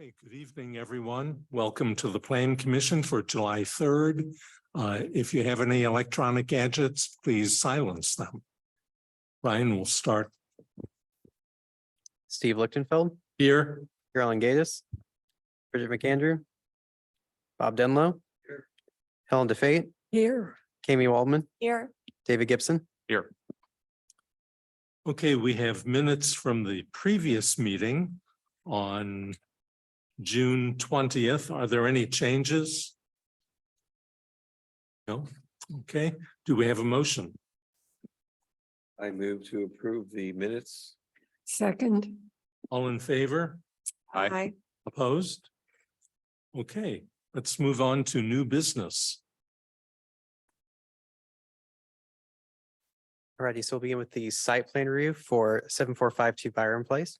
Hey, good evening, everyone. Welcome to the Plan Commission for July 3rd. If you have any electronic gadgets, please silence them. Ryan will start Steve Lichtenfeld, here. Carolyn Gatus, Bridget McAndrew, Bob Denlow, Helen DeFate, Here. Kami Waldman, Here. David Gibson. Here. Okay, we have minutes from the previous meeting on June 20th. Are there any changes? No. Okay. Do we have a motion? I move to approve the minutes. Second. All in favor? Aye. Opposed? Okay, let's move on to new business. Alrighty, so we'll begin with the site plan review for 7452 Byron Place.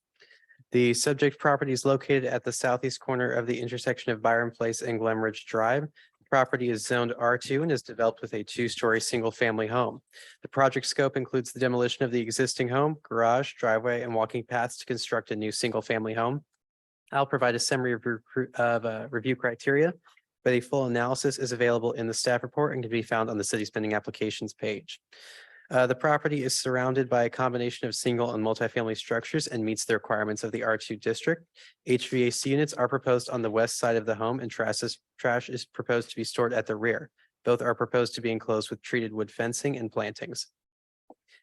The subject property is located at the southeast corner of the intersection of Byron Place and Glen Ridge Drive. The property is zoned R2 and is developed with a two-story single-family home. The project scope includes the demolition of the existing home, garage, driveway, and walking paths to construct a new single-family home. I'll provide a summary of review criteria, but a full analysis is available in the staff report and can be found on the city's pending applications page. The property is surrounded by a combination of single and multifamily structures and meets the requirements of the R2 district. HVAC units are proposed on the west side of the home and trash is proposed to be stored at the rear. Both are proposed to be enclosed with treated wood fencing and plantings.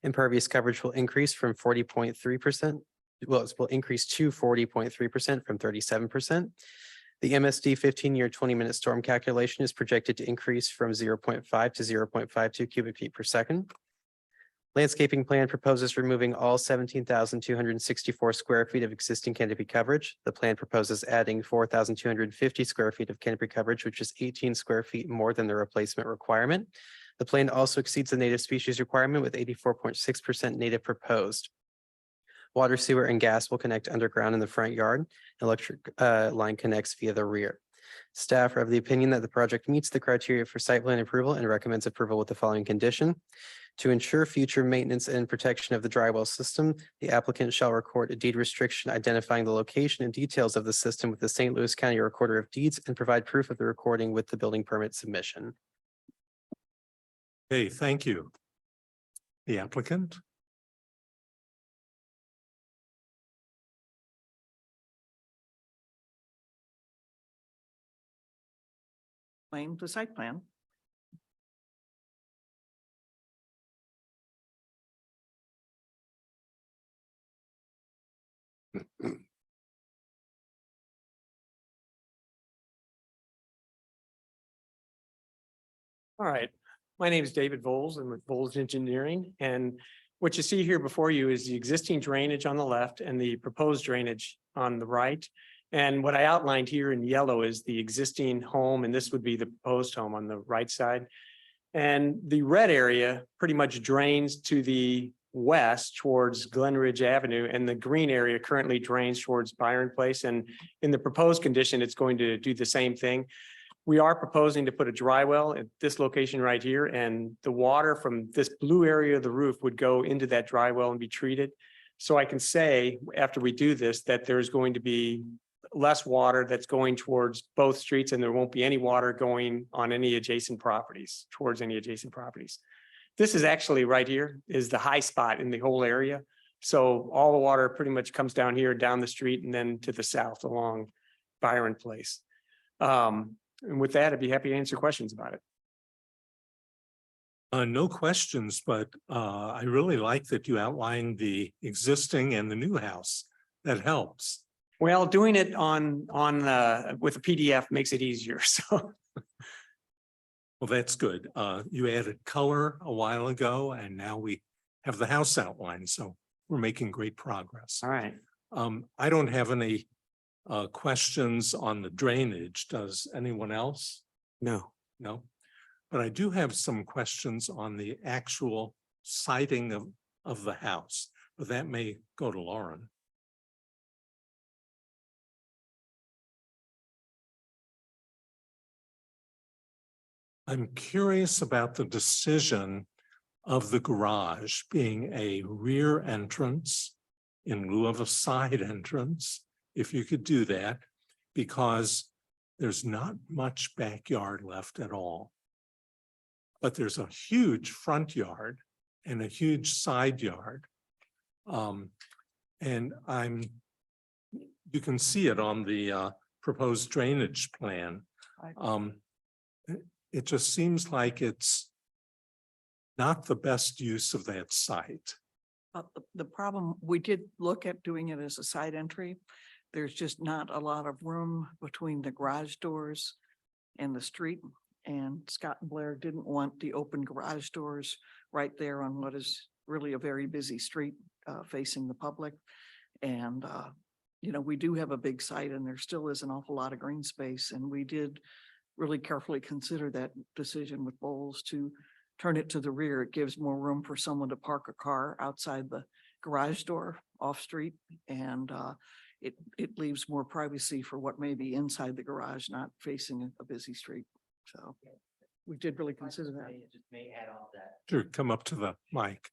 Impervious coverage will increase from 40.3%. Well, it will increase to 40.3% from 37%. The MSD 15-year 20-minute storm calculation is projected to increase from 0.5 to 0.52 cubic feet per second. Landscaping plan proposes removing all 17,264 square feet of existing canopy coverage. The plan proposes adding 4,250 square feet of canopy coverage, which is 18 square feet more than the replacement requirement. The plan also exceeds the native species requirement with 84.6% native proposed. Water, sewer, and gas will connect underground in the front yard. Electric line connects via the rear. Staff are of the opinion that the project meets the criteria for site plan approval and recommends approval with the following condition. To ensure future maintenance and protection of the drywall system, the applicant shall record a deed restriction identifying the location and details of the system with the St. Louis County Recorder of Deeds and provide proof of the recording with the building permit submission. Okay, thank you. The applicant? Claim the site plan. All right, my name is David Voles. I'm with Voles Engineering, and what you see here before you is the existing drainage on the left and the proposed drainage on the right. And what I outlined here in yellow is the existing home, and this would be the proposed home on the right side. And the red area pretty much drains to the west towards Glen Ridge Avenue, and the green area currently drains towards Byron Place. And in the proposed condition, it's going to do the same thing. We are proposing to put a dry well at this location right here, and the water from this blue area of the roof would go into that dry well and be treated. So I can say, after we do this, that there's going to be less water that's going towards both streets, and there won't be any water going on any adjacent properties, towards any adjacent properties. This is actually right here is the high spot in the whole area. So all the water pretty much comes down here, down the street, and then to the south along Byron Place. And with that, I'd be happy to answer questions about it. No questions, but I really like that you outlined the existing and the new house. That helps. Well, doing it with a PDF makes it easier. So, Well, that's good. You added color a while ago, and now we have the house outlined, so we're making great progress. all right. I don't have any questions on the drainage. Does anyone else? No. No, but I do have some questions on the actual siting of the house, but that may go to Lauren. I'm curious about the decision of the garage being a rear entrance in lieu of a side entrance, if you could do that. because there's not much backyard left at all. But there's a huge front yard and a huge side yard. And you can see it on the proposed drainage plan. It just seems like it's not the best use of that site. The problem, we did look at doing it as a side entry. There's just not a lot of room between the garage doors and the street. And Scott and Blair didn't want the open garage doors right there on what is really a very busy street facing the public. And, you know, we do have a big site and there still is an awful lot of green space. And we did really carefully consider that decision with Bowles to turn it to the rear. It gives more room for someone to park a car outside the garage door off street. And it leaves more privacy for what may be inside the garage, not facing a busy street. So we did really consider that. Just may add on to that. Sure, come up to the mic.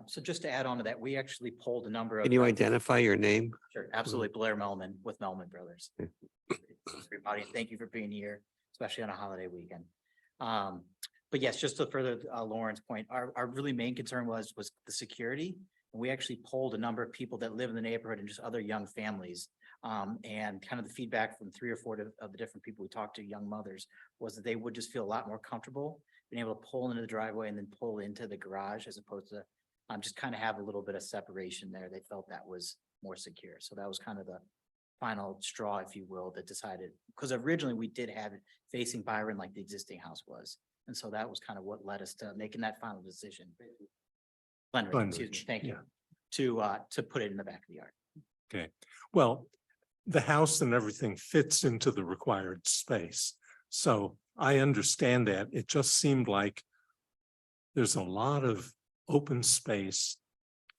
So just to add on to that, we actually polled a number of. Can you identify your name? Sure, absolutely. Blair Melman with Melman Brothers. Everybody, and thank you for being here, especially on a holiday weekend. But yes, just to further Lauren's point, our really main concern was the security. And we actually polled a number of people that live in the neighborhood and just other young families. And kind of the feedback from 3 or 4 of the different people we talked to, young mothers, was that they would just feel a lot more comfortable being able to pull into the driveway and then pull into the garage as opposed to just kind of have a little bit of separation there. They felt that was more secure. So that was kind of the final straw, if you will, that decided, because originally we did have it facing Byron like the existing house was. And so that was kind of what led us to making that final decision. Glenridge, excuse me, Glenridge, thank you. yeah. To put it in the back of the yard. Okay, well, the house and everything fits into the required space. So I understand that. It just seemed like there's a lot of open space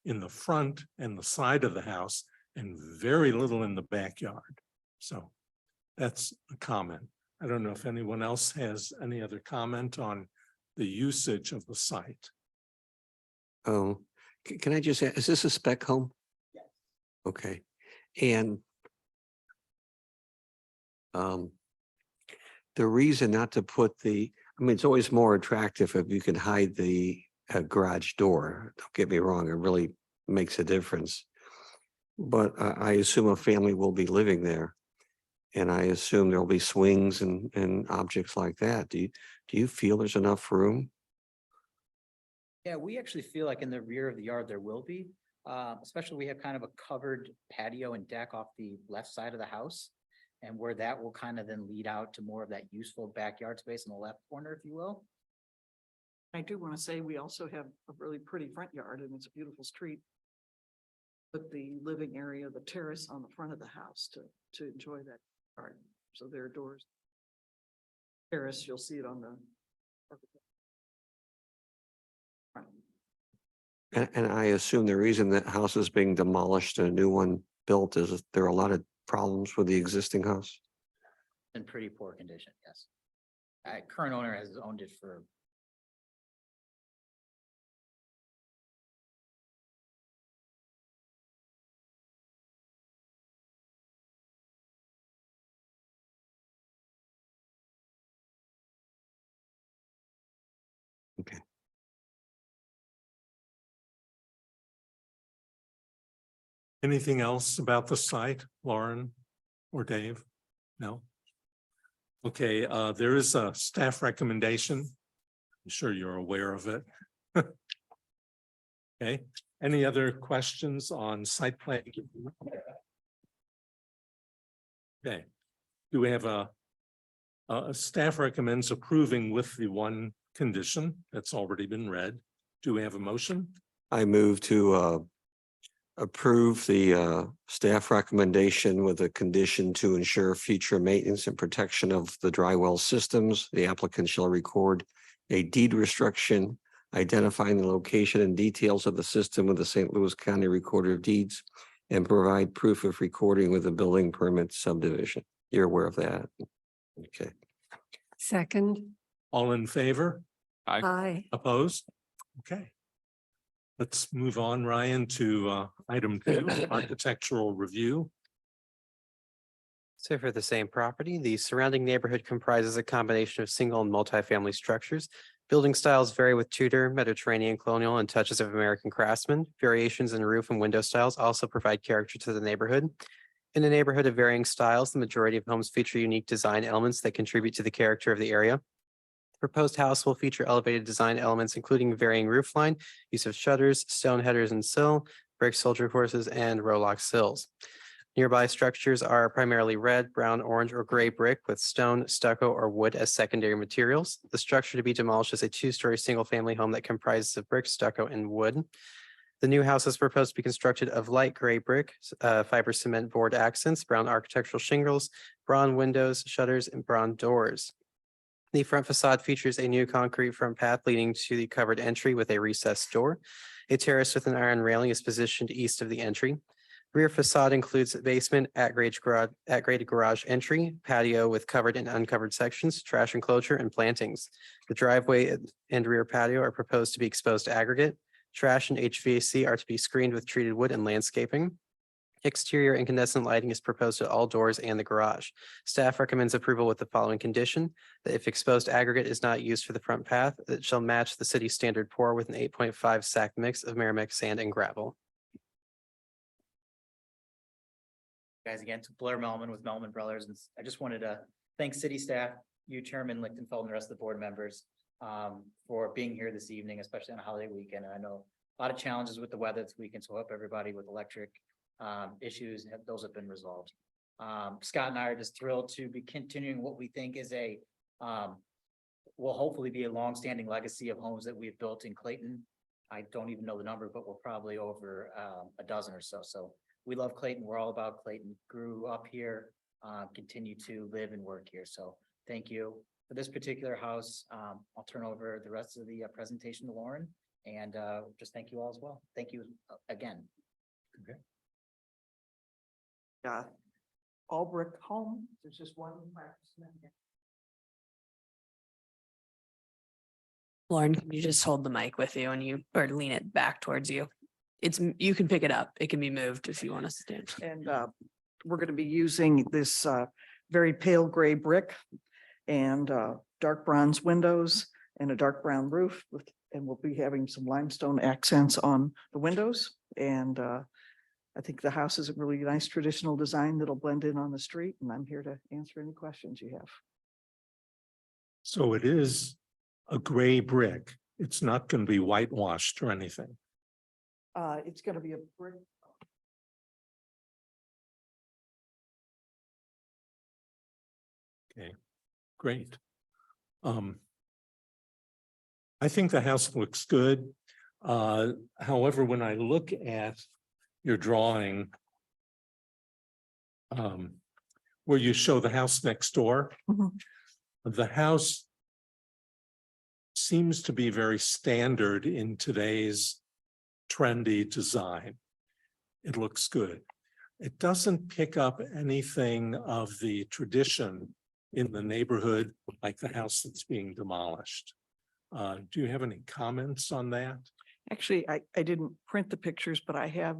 in the front and the side of the house and very little in the backyard. So that's a comment. I don't know if anyone else has any other comment on the usage of the site. Oh, can I just ask, is this a spec home? Yes. Okay, and the reason not to put I mean, it's always more attractive if you can hide the garage door. Don't get me wrong, it really makes a difference. But I assume a family will be living there. And I assume there'll be swings and objects like that. Do you feel there's enough room? Yeah, we actually feel like in the rear of the yard, there will be, especially we have kind of a covered patio and deck off the left side of the house. And where that will kind of then lead out to more of that useful backyard space in the left corner, if you will. I do want to say we also have a really pretty front yard and it's a beautiful street. But the living area, the terrace on the front of the house to enjoy that yard. So there are doors. Terrace, you'll see it on the. And I assume the reason that house is being demolished and a new one built is that there are a lot of problems with the existing house. In pretty poor condition, yes. Current owner has owned it for. Okay. Anything else about the site, Lauren or Dave? No? Okay, there is a staff recommendation. I'm sure you're aware of it. Okay, any other questions on site plan? Okay, do we have a staff recommends approving with the one condition that's already been read? Do we have a motion? I move to approve the staff recommendation with a condition to ensure future maintenance and protection of the dry well systems. The applicant shall record a deed restriction identifying the location and details of the system with the St. Louis County Recorder of Deeds and provide proof of recording with the building permit subdivision. You're aware of that? Okay. Second. All in favor? Aye. Opposed? Okay. Let's move on, Ryan, to item 2, architectural review. So for the same property, the surrounding neighborhood comprises a combination of single and multifamily structures. Building styles vary with Tudor, Mediterranean, colonial, and touches of American craftsman. Variations in roof and window styles also provide character to the neighborhood. In a neighborhood of varying styles, the majority of homes feature unique design elements that contribute to the character of the area. The proposed house will feature elevated design elements, including varying roof line, use of shutters, stone headers and sill, brick soldier horses, and row-lock sills. Nearby structures are primarily red, brown, orange, or gray brick with stone, stucco, or wood as secondary materials. The structure to be demolished is a two-story single-family home that comprises of brick, stucco, and wood. The new house is proposed to be constructed of light gray brick, fiber cement board accents, brown architectural shingles, bronze windows, shutters, and bronze doors. The front facade features a new concrete front path leading to the covered entry with a recessed door. A terrace with an iron railing is positioned east of the entry. Rear facade includes basement, at-grade garage entry, patio with covered and uncovered sections, trash enclosure, and plantings. The driveway and rear patio are proposed to be exposed to aggregate. Trash and HVAC are to be screened with treated wood and landscaping. Exterior incandescent lighting is proposed at all doors and the garage. Staff recommends approval with the following condition: that if exposed aggregate is not used for the front path, it shall match the city standard pour with an 8.5 sack mix of Merrimack sand and gravel. Guys, again, to Blair Melman with Melman Brothers, and I just wanted to thank city staff, you Chairman Lichtenfeld, and the rest of the board members for being here this evening, especially on a holiday weekend. And I know a lot of challenges with the weather this weekend, so I hope everybody with electric issues, those have been resolved. Scott and I are just thrilled to be continuing what we think is a will hopefully be a long-standing legacy of homes that we've built in Clayton. I don't even know the number, but we're probably over a dozen or so. So we love Clayton. We're all about Clayton. Grew up here, continue to live and work here. So thank you for this particular house. I'll turn over the rest of the presentation to Lauren, and just thank you all as well. Thank you again. Okay. All brick home. There's just one. Lauren, can you just hold the mic with you or lean it back towards you? You can pick it up. It can be moved if you want to stand. And we're going to be using this very pale gray brick and dark bronze windows and a dark brown roof and we'll be having some limestone accents on the windows. And I think the house is a really nice traditional design that'll blend in on the street, and I'm here to answer any questions you have. So it is a gray brick. It's not going to be whitewashed or anything. It's going to be a brick. Okay, great. I think the house looks good. However, when I look at your drawing, where you show the house next door, the house seems to be very standard in today's trendy design. It looks good. It doesn't pick up anything of the tradition in the neighborhood, like the house that's being demolished. Do you have any comments on that? Actually, I didn't print the pictures, but I have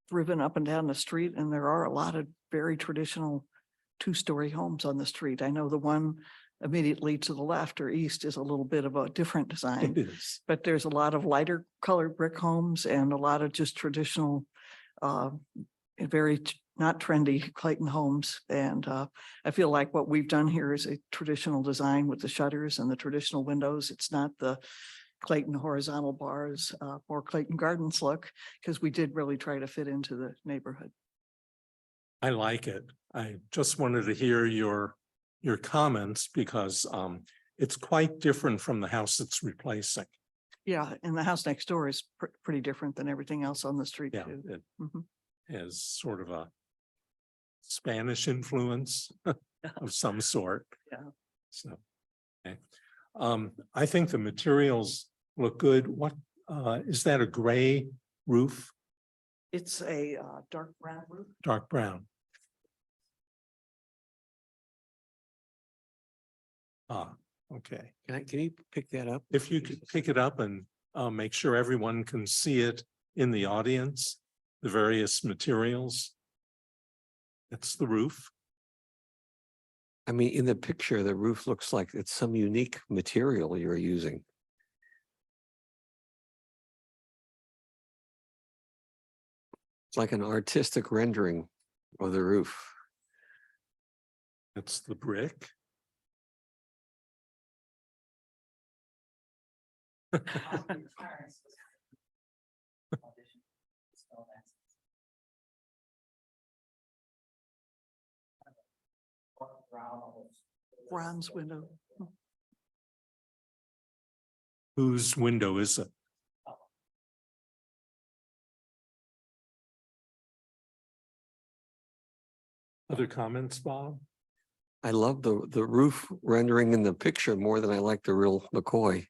driven up and down the street, and there are a lot of very traditional two-story homes on the street. I know the one immediately to the left or east is a little bit of a different design, It is. but there's a lot of lighter colored brick homes and a lot of just traditional, not trendy Clayton homes. And I feel like what we've done here is a traditional design with the shutters and the traditional windows. It's not the Clayton horizontal bars or Clayton Gardens look, because we did really try to fit into the neighborhood. I like it. I just wanted to hear your comments because it's quite different from the house it's replacing. Yeah, and the house next door is pretty different than everything else on the street Yeah, too. it Mhm. has sort of a Spanish influence of some sort. Yeah. So, okay. I think the materials look good. What is that, a gray roof? It's a dark brown roof. Dark brown. Ah, okay. Can you pick that up? If you could pick it up and make sure everyone can see it in the audience, the various materials. That's the roof. I mean, in the picture, the roof looks like it's some unique material you're using. It's like an artistic rendering of the roof. It's the brick. Bronze window. Whose window is it? Other comments, Bob? I love the roof rendering in the picture more than I like the real McCoy.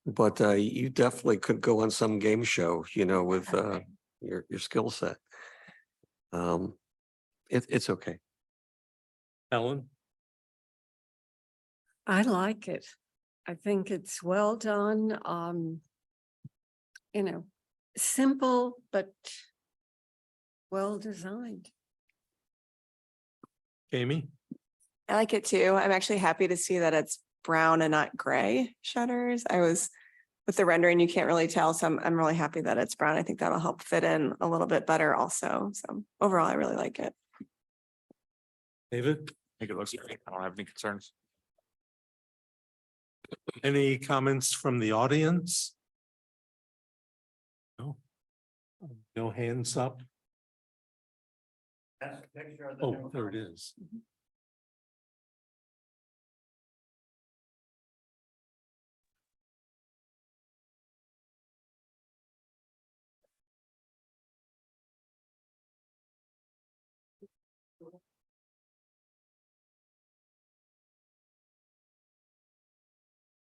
But you definitely could go on some game show, you know, with your skill set. It's okay. Ellen? I like it. I think it's well done. You know, simple, but well designed. Amy? I like it too. I'm actually happy to see that it's brown and not gray shutters. I was with the rendering, you can't really tell. So I'm really happy that it's brown. I think that'll help fit in a little bit better also. So overall, I really like it. David? I think it looks great. I don't have any concerns. Any comments from the audience? No. No hands up? Oh, there it is.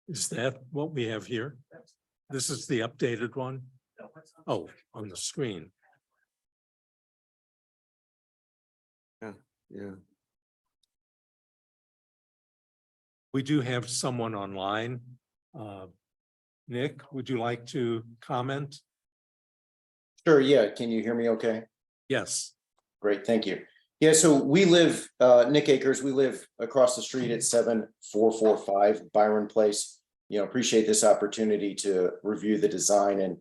Is that what we have here? This is the updated one? Oh, on the screen. Yeah. We do have someone online. Nick, would you like to comment? Sure, yeah. Can you hear me okay? Yes. Great, thank you. Yeah, so we live, Nick Akers, we live across the street at 7445 Byron Place. You know, appreciate this opportunity to review the design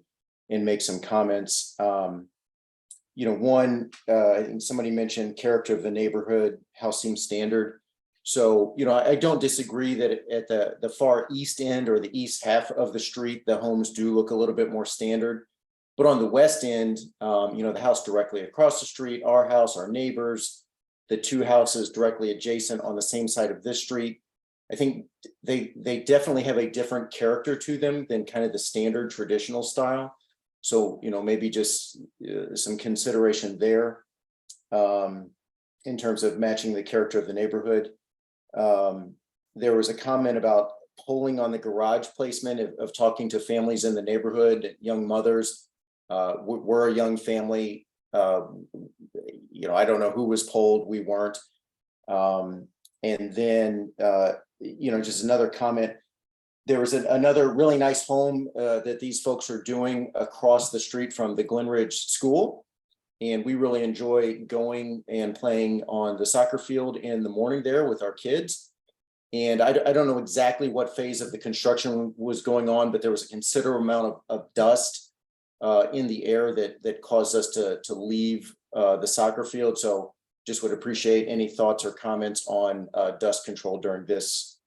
and make some comments. You know, one, I think somebody mentioned character of the neighborhood, house seems standard. So, you know, I don't disagree that at the far east end or the east half of the street, the homes do look a little bit more standard. But on the west end, you know, the house directly across the street, our house, our neighbors, the two houses directly adjacent on the same side of this street, I think they definitely have a different character to them than kind of the standard traditional style. So, you know, maybe just some consideration there in terms of matching the character of the neighborhood. There was a comment about polling on the garage placement of talking to families in the neighborhood, young mothers. We're a young family. You know, I don't know who was polled, we weren't. And then, you know, just another comment. There was another really nice home that these folks are doing across the street from the Glenridge School. And we really enjoy going and playing on the soccer field in the morning there with our kids. And I don't know exactly what phase of the construction was going on, but there was a considerable amount of dust in the air that caused us to leave the soccer field. So just would appreciate any thoughts or comments on dust control during this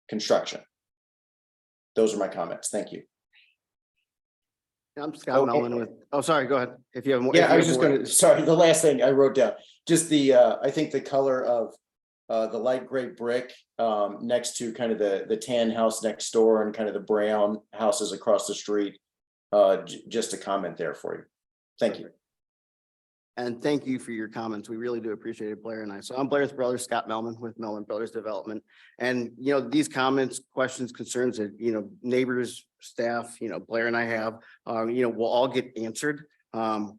construction. Those are my comments. Thank you. I'm Scott Melvin with, oh, sorry, go ahead. If you have more. Yeah, I was just gonna, sorry, the last thing I wrote down, just the, I think the color of the light gray brick next to kind of the tan house next door and kind of the brown houses across the street. Just a comment there for you. Thank you. And thank you for your comments. We really do appreciate it, Blair and I. So I'm Blair's brother, Scott Melman with Melman Brothers Development. And, you know, these comments, questions, concerns that, you know, neighbors, staff, you know, Blair and I have, you know, will all get answered.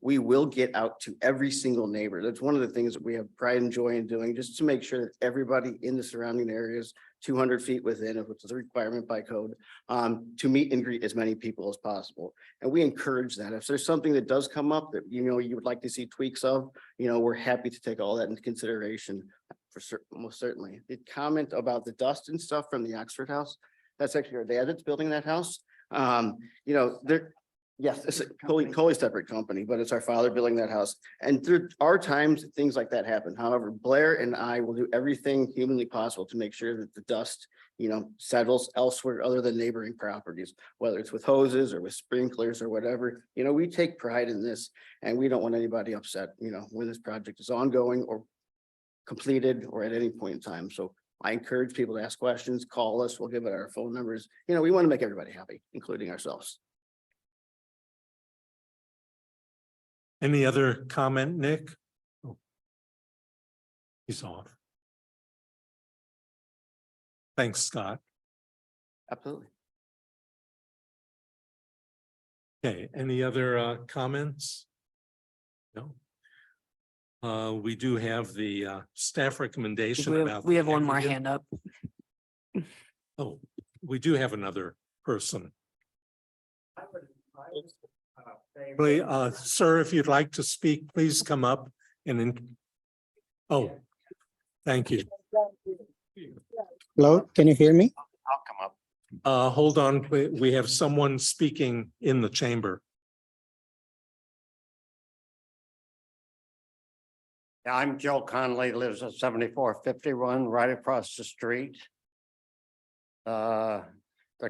We will get out to every single neighbor. That's one of the things that we have pride and joy in doing, just to make sure that everybody in the surrounding areas 200 feet within, which is a requirement by code, to meet and greet as many people as possible. And we encourage that. If there's something that does come up that, you know, you would like to see tweaks of, you know, we're happy to take all that into consideration most certainly. The comment about the dust and stuff from the Oxford House, that's actually our dad that's building that house. You know, yes, it's a totally separate company, but it's our father building that house. And there are times things like that happen. However, Blair and I will do everything humanly possible to make sure that the dust, you know, settles elsewhere other than neighboring properties, whether it's with hoses or with sprinklers or whatever. You know, we take pride in this and we don't want anybody upset, you know, when this project is ongoing or completed or at any point in time. So I encourage people to ask questions, call us, we'll give it our phone numbers. You know, we want to make everybody happy, including ourselves. Any other comment, Nick? Oh. He's off. Thanks, Scott. Absolutely. Okay, any other comments? No. We do have the staff recommendation about. We have one more aggregate. hand up. Oh, we do have another person. Please, sir, if you'd like to speak, please come up oh, thank you. Hello, can you hear me? I'll come up. Hold on, we have someone speaking in the chamber. I'm Joe Conley, lives at 7451 right across the street. The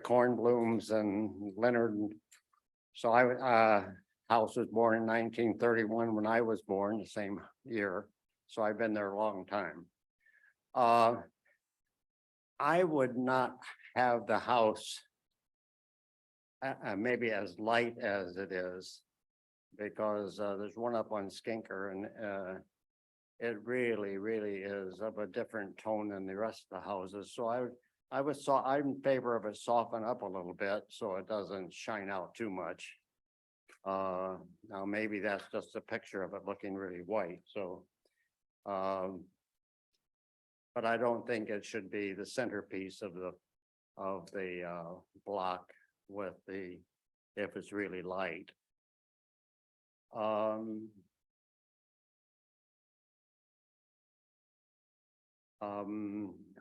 corn blooms and Leonard. So house was born in 1931 when I was born, the same year. So I've been there a long time. I would not have the house maybe as light as it is, because there's one up on Skinker and it really is of a different tone than the rest of the houses. So I'm in favor of it soften up a little bit so it doesn't shine out too much. Now maybe that's just a picture of it looking really white. So, but I don't think it should be the centerpiece of the block with if it's really light.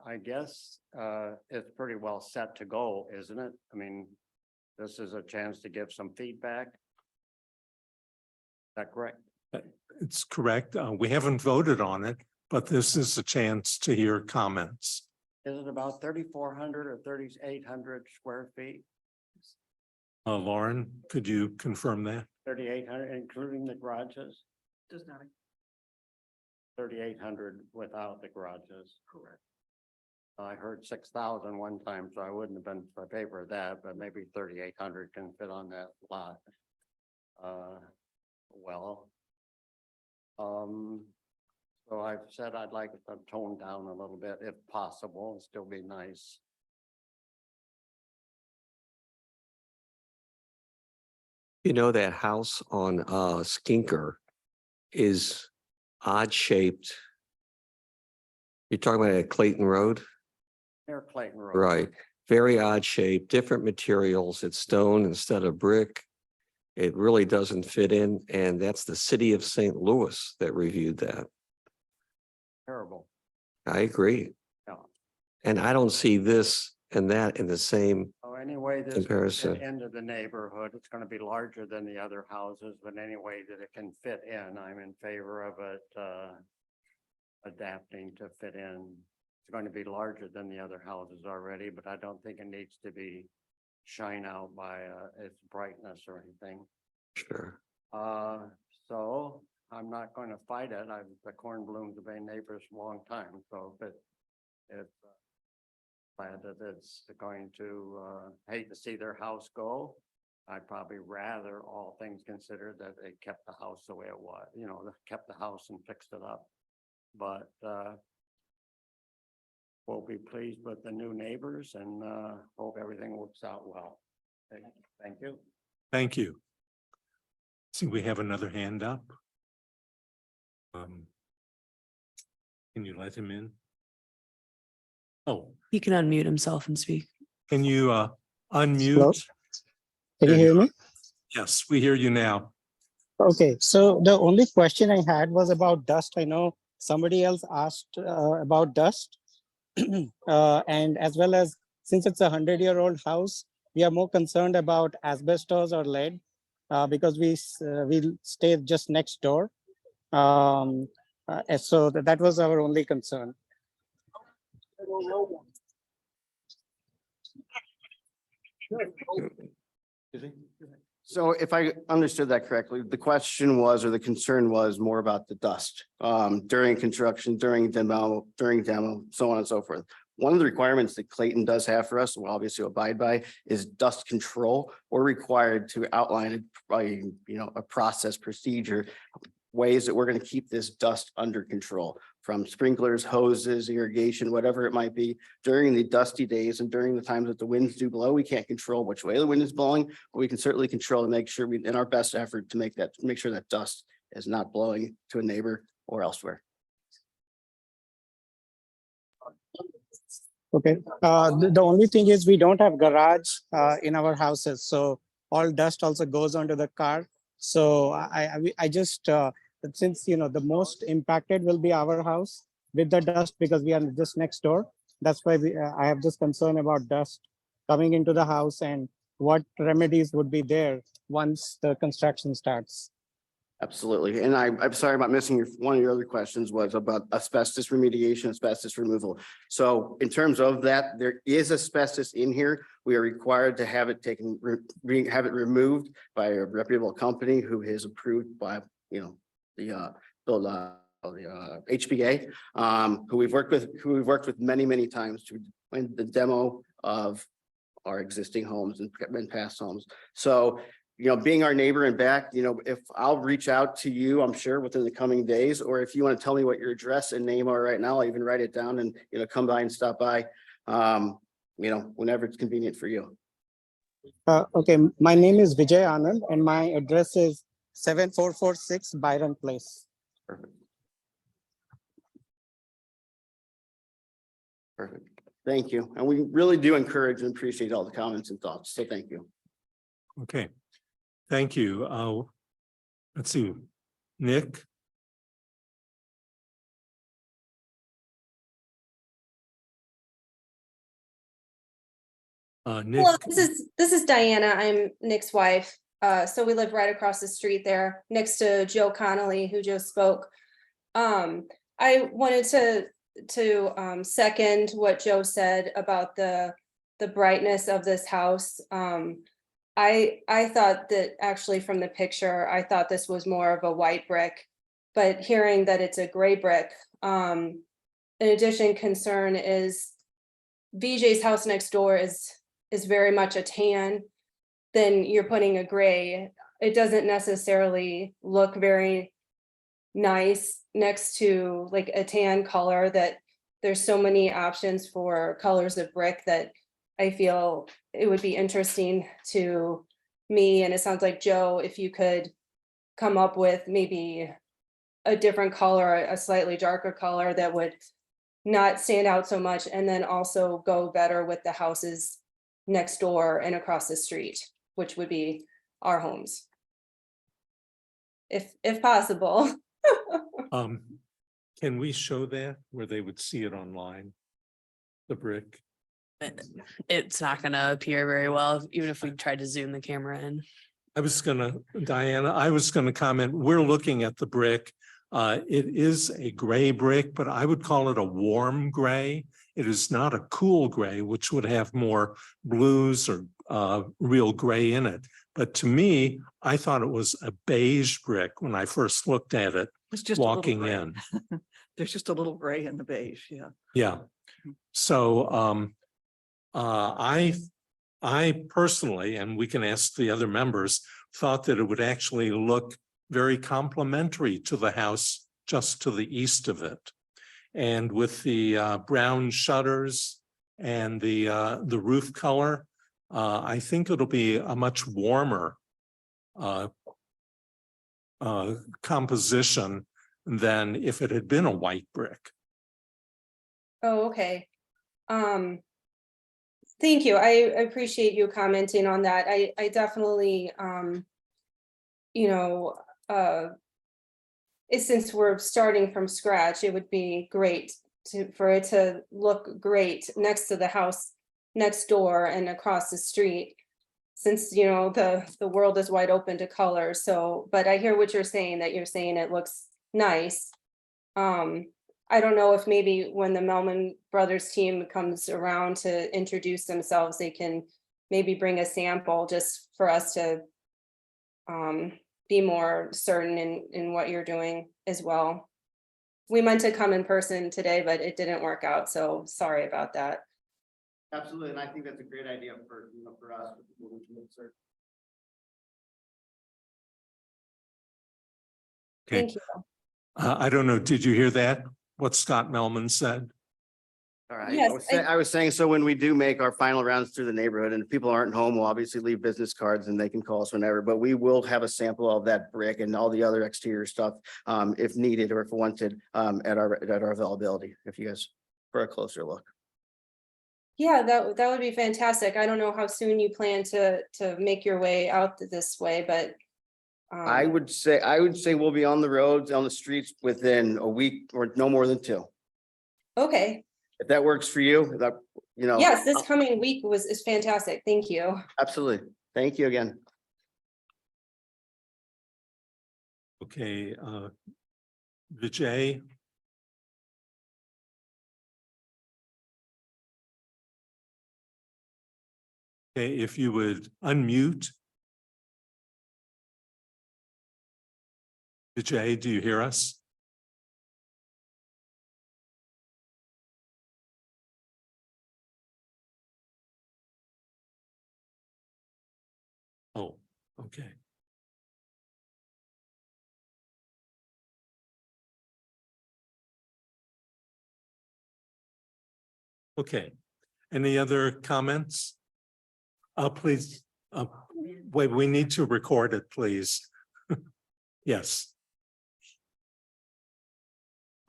I guess it's pretty well set to go, isn't it? I mean, this is a chance to give some feedback. Is that correct? It's correct. We haven't voted on it, but this is a chance to hear comments. Is it about 3,400 or 3,800 square feet? Lauren, could you confirm that? 3,800, including the garages? Does not. 3,800 without the garages. Correct. I heard 6,000 one time, so I wouldn't have been in favor of that, but maybe 3,800 can fit on that lot. So I've said I'd like it to tone down a little bit if possible and still be nice. You know, that house on Skinker is odd shaped. You're talking about at Clayton Road? Near Clayton Road. Right. Very odd shape, different materials. It's stone instead of brick. It really doesn't fit in. And that's the city of St. Louis that reviewed that. Terrible. I agree. Yeah. And I don't see this and that in the same. So anyway, this Comparison. into the neighborhood, it's going to be larger than the other houses, but anyway that it can fit in, I'm in favor of it adapting to fit in. It's going to be larger than the other houses already, but I don't think it needs to be shine out by its brightness or anything. Sure. So I'm not going to fight it. The corn blooms have been neighbors a long time, so but it's glad that it's going to hate to see their house go. I'd probably rather, all things considered, that they kept the house the way it was, you know, kept the house and fixed it up. But we'll be pleased with the new neighbors and hope everything works out well. Thank you. Thank you. See, we have another hand up. Can you let him in? Oh, He can unmute himself and speak. can you unmute? Hello? There Can you you hear are. me? Yes, we hear you now. Okay, so the only question I had was about dust. I know somebody else asked about dust. And as well as, since it's a 100-year-old house, we are more concerned about asbestos or lead because we stay just next door. So that was our only concern. So if I understood that correctly, the question was, or the concern was more about the dust during construction, during demo, so on and so forth. One of the requirements that Clayton does have for us, we'll obviously abide by, is dust control. We're required to outline it by, a process procedure, ways that we're going to keep this dust under control, from sprinklers, hoses, irrigation, whatever it might be. During the dusty days and during the times that the winds do blow, we can't control which way the wind is blowing, but we can certainly control and make sure in our best effort to make sure that dust is not blowing to a neighbor or elsewhere. Okay, the only thing is we don't have garage in our houses, so all dust also goes onto the car. So I just, since, the most impacted will be our house with the dust because we are just next door. That's why I have this concern about dust coming into the house and what remedies would be there once the construction starts. Absolutely. And I'm sorry about missing one of your other questions was about asbestos remediation, asbestos removal. So in terms of that, there is asbestos in here. We are required to have it taken, have it removed by a reputable company who is approved by, the HBA, who we've worked with many times to win the demo of our existing homes and past homes. So, being our neighbor and back, if I'll reach out to you, I'm sure within the coming days, or if you want to tell me what your address and name are right now, I'll even write it down and, come by and stop by, whenever it's convenient for you. Okay, my name is Vijay Anand and my address is 7446 Byron Place. Perfect. Perfect. Thank you. And we really do encourage and appreciate all the comments and thoughts. So thank you. Okay, thank you. Let's see, Nick. Nick. Hello, this is Diana. I'm Nick's wife. So we live right across the street there next to Joe Connolly, who just spoke. I wanted to second what Joe said about the brightness of this house. I thought that actually from the picture, I thought this was more of a white brick, but hearing that it's a gray brick. In addition, concern is VJ's house next door is very much a tan. Then you're putting a gray. It doesn't necessarily look very nice next to like a tan color. That there's so many options for colors of brick that I feel it would be interesting to me, and it sounds like Joe, if you could come up with maybe a different color, a slightly darker color that would not stand out so much, and then also go better with the houses next door and across the street, which would be our homes. If possible. Can we show that where they would see it online? The brick? It's not gonna appear very well, even if we tried to zoom the camera in. Diana, I was gonna comment, we're looking at the brick. It is a gray brick, but I would call it a warm gray. It is not a cool gray, which would have more blues or real gray in it. But to me, I thought it was a beige brick when I first looked at it, It's just a little walking gray. in. There's just a little gray in the beige, yeah. Yeah. So I personally, and we can ask the other members, thought that it would actually look very complementary to the house just to the east of it. And with the brown shutters and the roof color, I think it'll be a much warmer composition than if it had been a white brick. Oh, okay. Thank you. I appreciate you commenting on that. I definitely, since we're starting from scratch, it would be great for it to look great next to the house next door and across the street. Since, you know, the world is wide open to color, so, but I hear what you're saying, that you're saying it looks nice. I don't know if maybe when the Melman Brothers team comes around to introduce themselves, they can maybe bring a sample just for us to be more certain in what you're doing as well. We meant to come in person today, but it didn't work out, so sorry about that. Absolutely, and I think that's a great idea for, you know, for us. Okay. Thank you. I don't know, did you hear that? What Scott Melman said? All right, Yes, I was saying, so when we do make our final rounds through the neighborhood and if people aren't home, we'll obviously leave business cards and they can call us whenever, but we will have a sample of that brick and all the other exterior stuff if needed or if wanted at our availability, if you guys for a closer look. Yeah, that would be fantastic. I don't know how soon you plan to make your way out this way, but. I would say we'll be on the roads, on the streets within a week or no more than 2. Okay, If that works for you, that, you know. yes, this coming week is fantastic. Thank you. Absolutely. Thank you again. Okay, Vijay. Okay, if you would unmute. Vijay, do you hear us? Oh, okay. Okay, any other comments? Please, wait, we need to record it, please. Yes.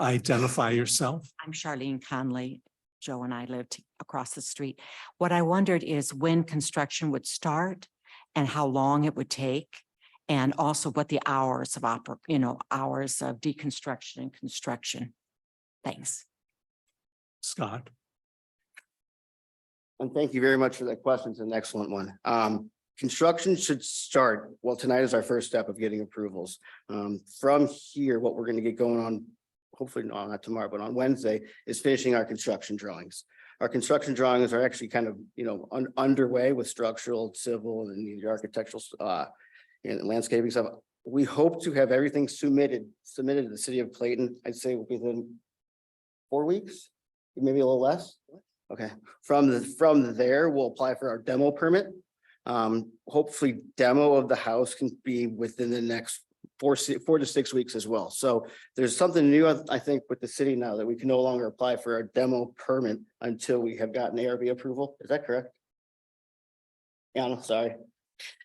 Identify yourself. I'm Charlene Conley. Joe and I lived across the street. What I wondered is when construction would start and how long it would take, and also what the hours of hours of deconstruction and construction. Thanks. Scott. And thank you very much for that question. It's an excellent one. Construction should start, well, tonight is our first step of getting approvals. From here, what we're going to get going on, hopefully not tomorrow, but on Wednesday, is finishing our construction drawings. Our construction drawings are actually kind of, you know, underway with structural, civil, and the architectural and landscaping stuff. We hope to have everything submitted to the city of Clayton, I'd say within 4 weeks, maybe a little less. Okay, from there, we'll apply for our demo permit. Hopefully demo of the house can be within the next 4 to 6 weeks as well. So there's something new, I think, with the city now that we can no longer apply for our demo permit until we have gotten ARB approval. Is that correct? Yeah, I'm sorry.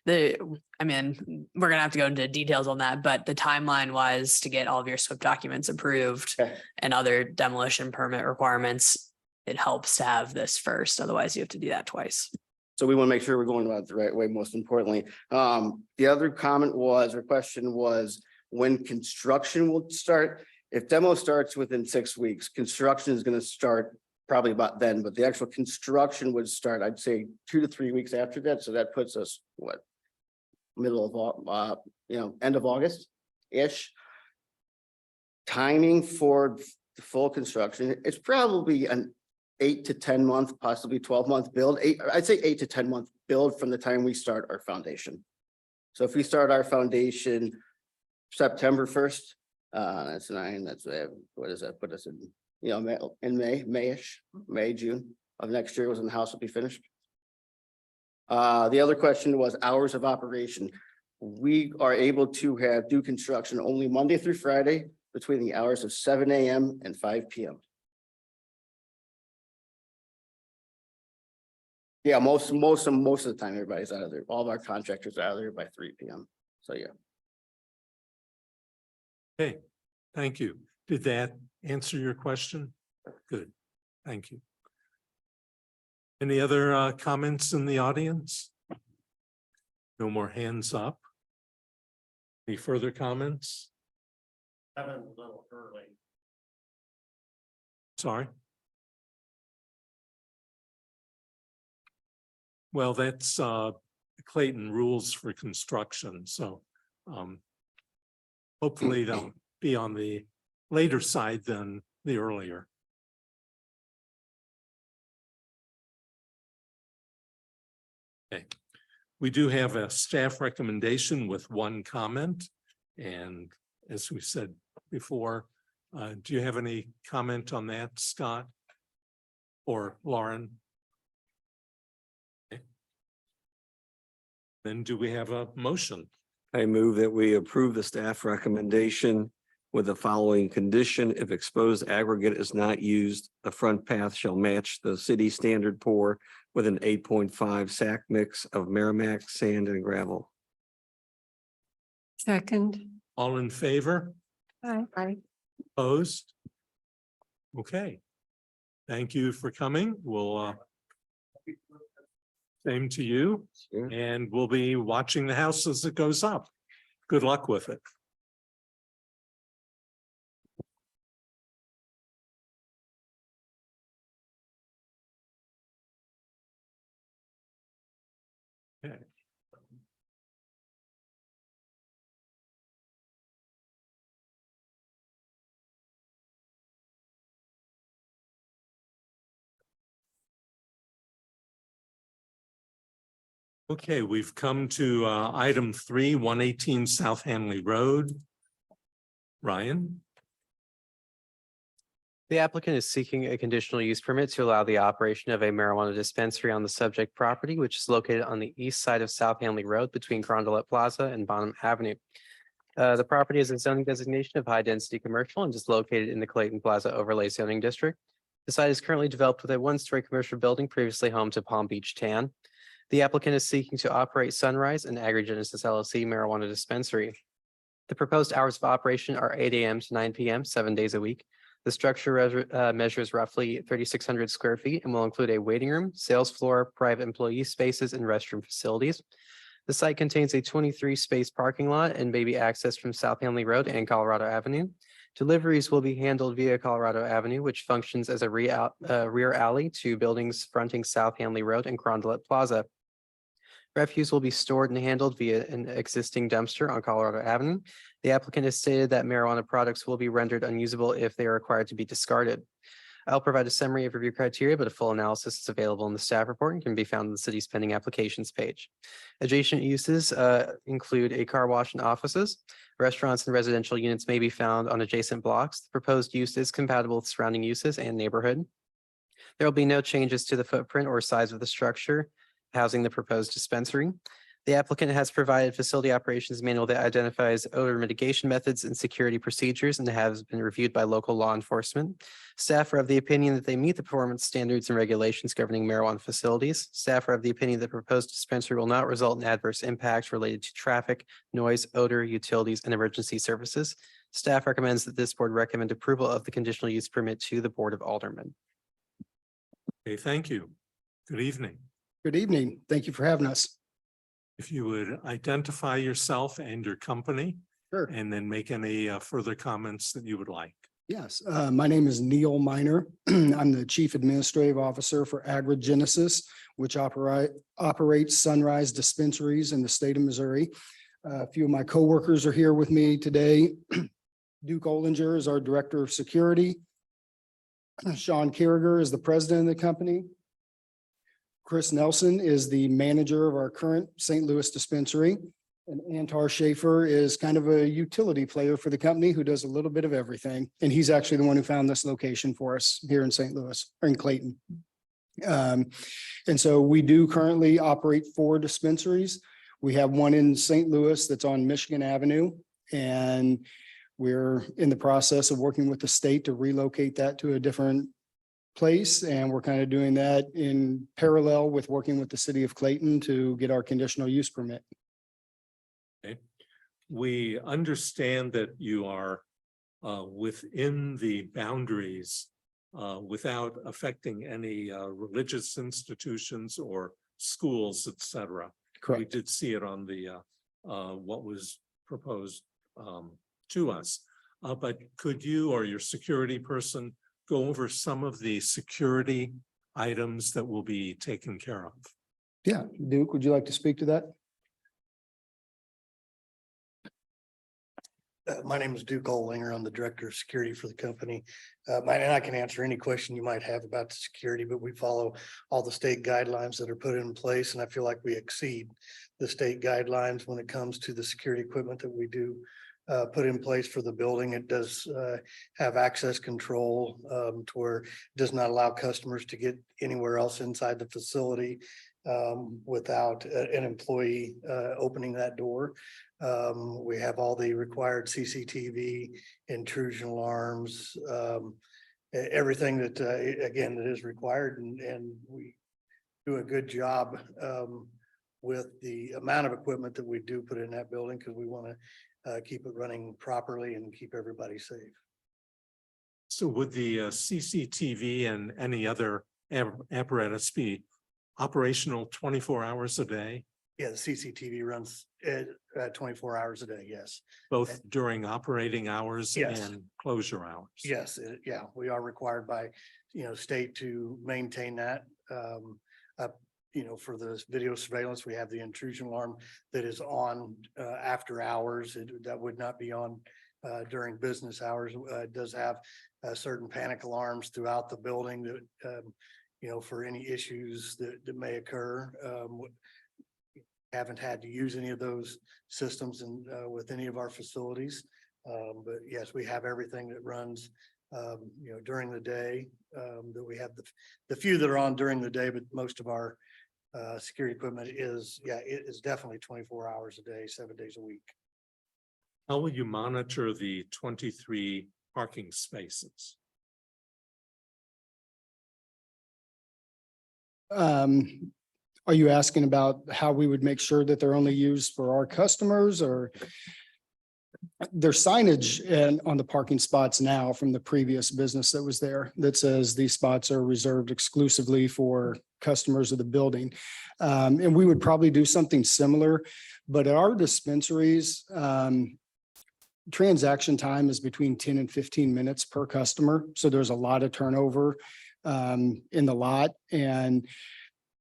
I mean, we're gonna have to go into details on that, but the timeline was to get all of your SWIP documents approved Okay. and other demolition permit requirements. It helps to have this first, otherwise you have to do that twice. So we want to make sure we're going about it the right way, most importantly. The other comment was, or question was, when construction will start. If demo starts within 6 weeks, construction is going to start probably about then, but the actual construction would start, I'd say 2 to 3 weeks after that. So that puts us, what, middle of, end of August-ish. Timing for the full construction, it's probably an 8 to 10 month, possibly 12-month build. I'd say 8 to 10 month build from the time we start our foundation. So if we start our foundation September 1st, that's 9, that's what does that put us in? You know, in May, June of next year was when the house will be finished. The other question was hours of operation. We are able to do construction only Monday through Friday between the hours of 7 a.m. and 5 p.m. Yeah, most of the time, everybody's out of there. All of our contractors are out of there by 3 p.m. So, yeah. Okay, thank you. Did that answer your question? Good, thank you. Any other comments in the audience? No more hands up. Any further comments? Kevin's a little early. Sorry. Well, that's Clayton rules for construction, so hopefully they'll be on the later side than the earlier. Okay, we do have a staff recommendation with one comment, and as we said before, do you have any comment on that, Scott or Lauren? Okay. Then do we have a motion? I move that we approve the staff recommendation with the following condition: if exposed aggregate is not used, the front path shall match the city standard pour with an 8.5 sack mix of Merrimack sand and gravel. Second. All in favor? Aye. Opposed? Okay. Thank you for coming. We'll same to you, and we'll be watching the house as it goes up. Good luck with it. Okay. Okay, we've come to item 3, 118 South Hanley Road. Ryan? The applicant is seeking a conditional use permit to allow the operation of a marijuana dispensary on the subject property, which is located on the east side of South Hanley Road between Carondelet Plaza and Bonham Avenue. The property is a zoning designation of high density commercial and is located in the Clayton Plaza Overlay Zoning District. The site is currently developed with a one-story commercial building previously home to Palm Beach Tan. The applicant is seeking to operate Sunrise and Agrigenesis LLC marijuana dispensary. The proposed hours of operation are 8 a.m. to 9 p.m., 7 days a week. The structure measures roughly 3,600 square feet and will include a waiting room, sales floor, private employee spaces, and restroom facilities. The site contains a 23-space parking lot and may be accessed from South Hanley Road and Colorado Avenue. Deliveries will be handled via Colorado Avenue, which functions as a rear alley to buildings fronting South Hanley Road and Carondelet Plaza. Refuse will be stored and handled via an existing dumpster on Colorado Avenue. The applicant has stated that marijuana products will be rendered unusable if they are required to be discarded. I'll provide a summary of review criteria, but a full analysis is available in the staff report and can be found on the city's pending applications page. Adjacent uses include a car wash and offices. Restaurants and residential units may be found on adjacent blocks. The proposed use is compatible with surrounding uses and neighborhood. There will be no changes to the footprint or size of the structure housing the proposed dispensary. The applicant has provided facility operations manual that identifies odor mitigation methods and security procedures and has been reviewed by local law enforcement. Staff are of the opinion that they meet the performance standards and regulations governing marijuana facilities. Staff are of the opinion that proposed dispensary will not result in adverse impacts related to traffic, noise, odor, utilities, and emergency services. Staff recommends that this board recommend approval of the conditional use permit to the Board of Aldermen. Okay, thank you. Good evening. Good evening. Thank you for having us. If you would identify yourself and your company. Sure. And then make any further comments that you would like. Yes, my name is Neil Miner. I'm the Chief Administrative Officer for Agrigenesis, which operates Sunrise dispensaries in the state of Missouri. A few of my coworkers are here with me today. Duke Olinger is our Director of Security. Sean Carriger is the President of the company. Chris Nelson is the manager of our current St. Louis dispensary. And Antar Schaefer is kind of a utility player for the company who does a little bit of everything. And he's actually the one who found this location for us here in St. Louis or in Clayton. And so we do currently operate 4 dispensaries. We have one in St. Louis that's on Michigan Avenue. And we're in the process of working with the state to relocate that to a different place, and we're kind of doing that in parallel with working with the city of Clayton to get our conditional use permit. Okay. We understand that you are within the boundaries without affecting any religious institutions or schools, etc. Correct. We did see it on the what was proposed to us. But could you or your security person go over some of the security items that will be taken care of? Yeah, Duke, would you like to speak to that? My name is Duke Olinger. I'm the Director of Security for the company. And I can answer any question you might have about the security, but we follow all the state guidelines that are put in place, and I feel like we exceed the state guidelines when it comes to the security equipment that we do put in place for the building. It does have access control to where it does not allow customers to get anywhere else inside the facility without an employee opening that door. We have all the required CCTV, intrusion alarms, everything that, again, that is required, and we do a good job with the amount of equipment that we do put in that building, because we want to keep it running properly and keep everybody safe. So would the CCTV and any other apparatus be operational 24 hours a day? Yeah, the CCTV runs 24 hours a day, yes. Both during operating hours Yes. and closure hours? Yes, yeah, we are required by, state to maintain that. For the video surveillance, we have the intrusion alarm that is on after hours. That would not be on during business hours. It does have certain panic alarms throughout the building that, for any issues that may occur. Haven't had to use any of those systems with any of our facilities. But yes, we have everything that runs, during the day. That we have the few that are on during the day, but most of our security equipment it is definitely 24 hours a day, 7 days a week. How will you monitor the 23 parking spaces? Are you asking about how we would make sure that they're only used for our customers, or? There's signage on the parking spots now from the previous business that was there that says these spots are reserved exclusively for customers of the building. And we would probably do something similar, but at our dispensaries, transaction time is between 10 and 15 minutes per customer. So there's a lot of turnover in the lot, and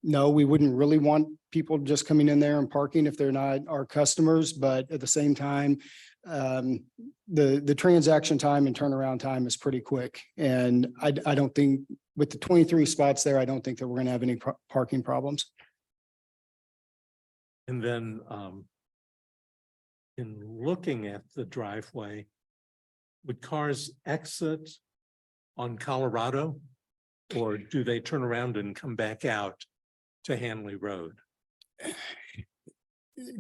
no, we wouldn't really want people just coming in there and parking if they're not our customers, but at the same time, the transaction time and turnaround time is pretty quick. And I don't think with the 23 spots there, I don't think that we're going to have any parking problems. And then in looking at the driveway, would cars exit on Colorado, or do they turn around and come back out to Hanley Road?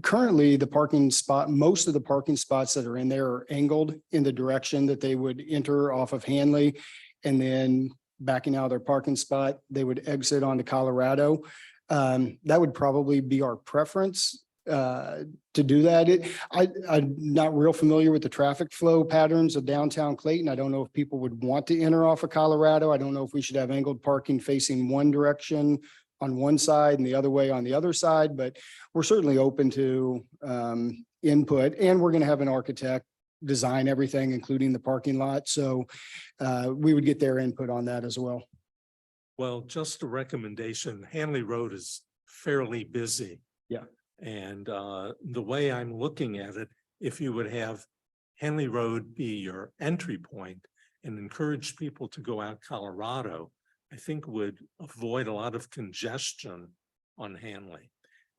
Currently, most of the parking spots that are in there are angled in the direction that they would enter off of Hanley, and then backing out of their parking spot, they would exit onto Colorado. That would probably be our preference to do that. I'm not real familiar with the traffic flow patterns of downtown Clayton. I don't know if people would want to enter off of Colorado. I don't know if we should have angled parking facing one direction on one side and the other way on the other side, but we're certainly open to input, and we're going to have an architect design everything, including the parking lot. So we would get their input on that as well. Well, just a recommendation, Hanley Road is fairly busy. Yeah. And the way I'm looking at it, if you would have Hanley Road be your entry point and encourage people to go out Colorado, I think would avoid a lot of congestion on Hanley.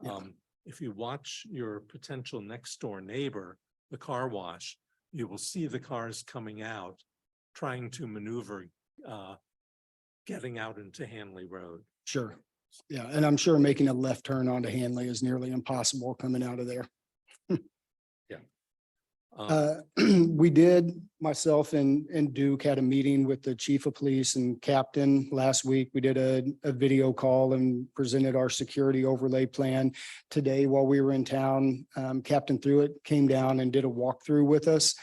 Yeah. If you watch your potential next door neighbor, the car wash, you will see the cars coming out, trying to maneuver, getting out into Hanley Road. Sure. Yeah. And I'm sure making a left turn onto Hanley is nearly impossible coming out of there. We did, myself and Duke had a meeting with the chief of police and captain last week. We did a video call and presented our security overlay plan. Today, while we were in town, Captain Thruitt came down and did a walkthrough with us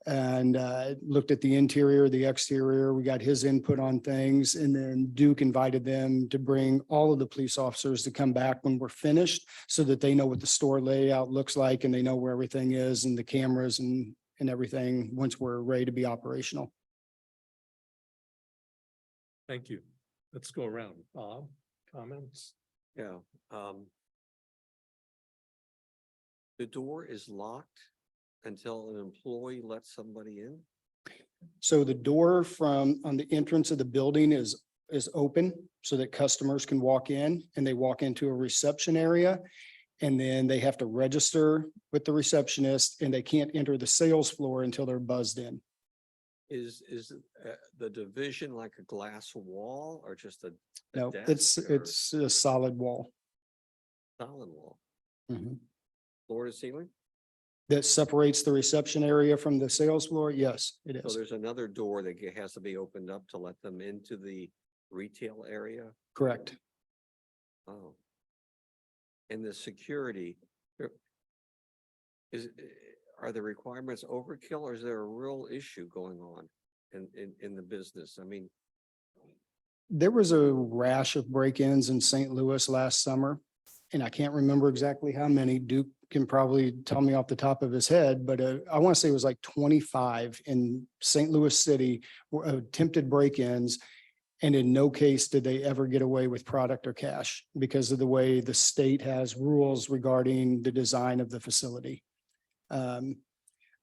and looked at the interior, the exterior. We got his input on things, and then Duke invited them to bring all of the police officers to come back when we're finished so that they know what the store layout looks like and they know where everything is and the cameras and and everything once we're ready to be operational. Thank you. Let's go around. Bob, comments? Yeah. The door is locked until an employee lets somebody in? So the door from on the entrance of the building is open so that customers can walk in, and they walk into a reception area. And then they have to register with the receptionist, and they can't enter the sales floor until they're buzzed in. Is the division like a glass wall or just a No, desk or it's a solid wall. solid wall, Mhm. floor to ceiling? That separates the reception area from the sales floor. Yes, it So is. there's another door that has to be opened up to let them into the retail area? Correct. Oh. And the security, is, are the requirements overkill or is there a real issue going on in the business? I mean, There was a rash of break-ins in St. Louis last summer, and I can't remember exactly how many. Duke can probably tell me off the top of his head, but I want to say it was like 25 in St. Louis City were attempted break-ins. And in no case did they ever get away with product or cash because of the way the state has rules regarding the design of the facility.